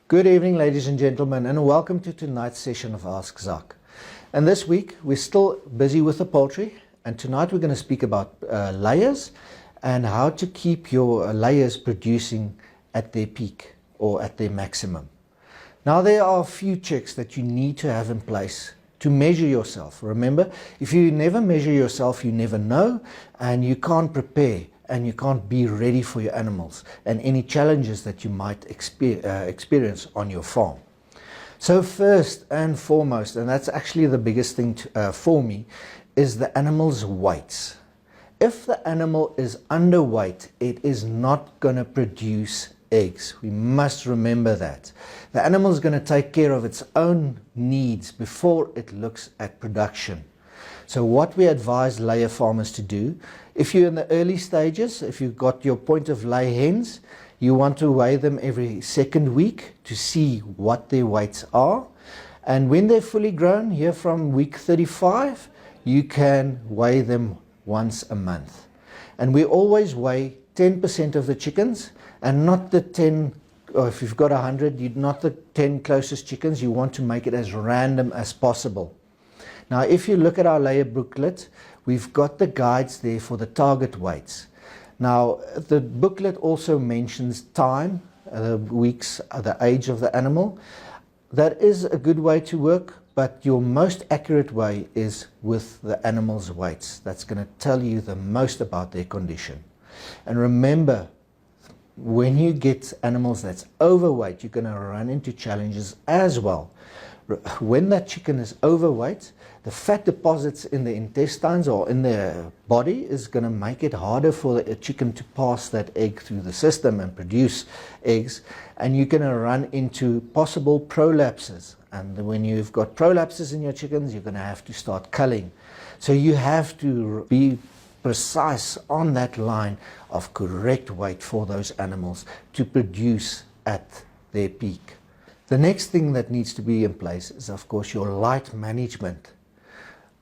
Good evening, ladies and gentlemen, and welcome to tonight's session of Ask Zak. And this week, we're still busy with the poultry, and tonight we're going to speak about layers and how to keep your layers producing at their peak or at their maximum. Now, there are a few checks that you need to have in place to measure yourself. Remember, if you never measure yourself, you never know, and you can't prepare and you can't be ready for your animals and any challenges that you might experience on your farm. So first and foremost, and that's actually the biggest thing for me, is the animal's weights. If the animal is underweight, it is not going to produce eggs. We must remember that. The animal is going to take care of its own needs before it looks at production. So what we advise layer farmers to do, if you're in the early stages, if you've got your point of lay hens, you want to weigh them every second week to see what their weights are. And when they're fully grown, here from week 35, you can weigh them once a month. And we always weigh 10% of the chickens and not the 10, or if you've got 100, not the 10 closest chickens. You want to make it as random as possible. Now, if you look at our layer booklet, we've got the guides there for the target weights. Now, the booklet also mentions time, weeks, the age of the animal. That is a good way to work, but your most accurate way is with the animal's weights. That's going to tell you the most about their condition. And remember, when you get animals that's overweight, you're going to run into challenges as well. When that chicken is overweight, the fat deposits in the intestines or in their body is going to make it harder for the chicken to pass that egg through the system and produce eggs, and you're going to run into possible prolapses. And when you've got prolapses in your chickens, you're going to have to start culling. So you have to be precise on that line of correct weight for those animals to produce at their peak. The next thing that needs to be in place is, of course, your light management.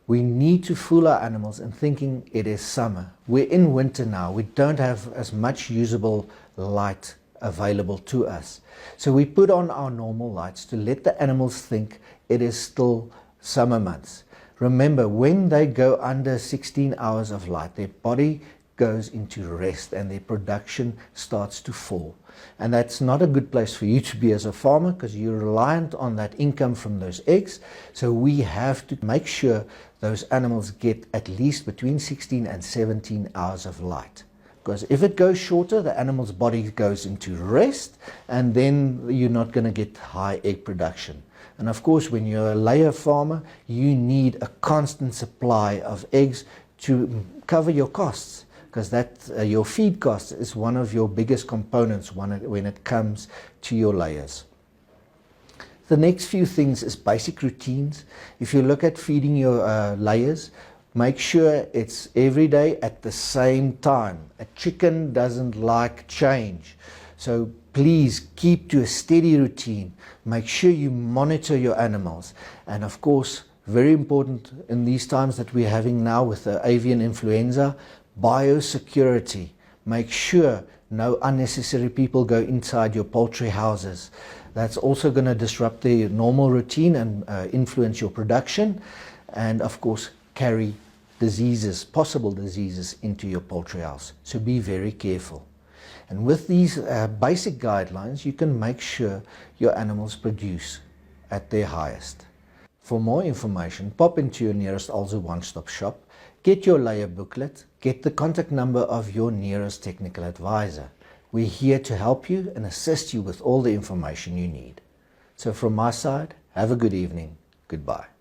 We need to fool our animals in thinking it is summer. We're in winter now. We don't have as much usable light available to us. So we put on our normal lights to let the animals think it is still summer months. Remember, when they go under 16 hours of light, their body goes into rest and their production starts to fall. And that's not a good place for you to be as a farmer, because you're reliant on that income from those eggs. So we have to make sure those animals get at least between 16 and 17 hours of light. Because if it goes shorter, the animal's body goes into rest, and then you're not going to get high egg production. And of course, when you're a layer farmer, you need a constant supply of eggs to cover your costs, because that your feed cost is one of your biggest components when it comes to your layers. The next few things is basic routines. If you look at feeding your layers, make sure it's every day at the same time. A chicken doesn't like change. So please keep to a steady routine. Make sure you monitor your animals. And of course, very important in these times that we're having now with the avian influenza, biosecurity. Make sure no unnecessary people go inside your poultry houses. That's also going to disrupt the normal routine and influence your production, and of course carry diseases, possible diseases, into your poultry house. So be very careful. And with these basic guidelines, you can make sure your animals produce at their highest. For more information, pop into your nearest Alzu one-stop shop, get your layer booklet, get the contact number of your nearest technical advisor. We're here to help you and assist you with all the information you need. So from my side, have a good evening. Goodbye.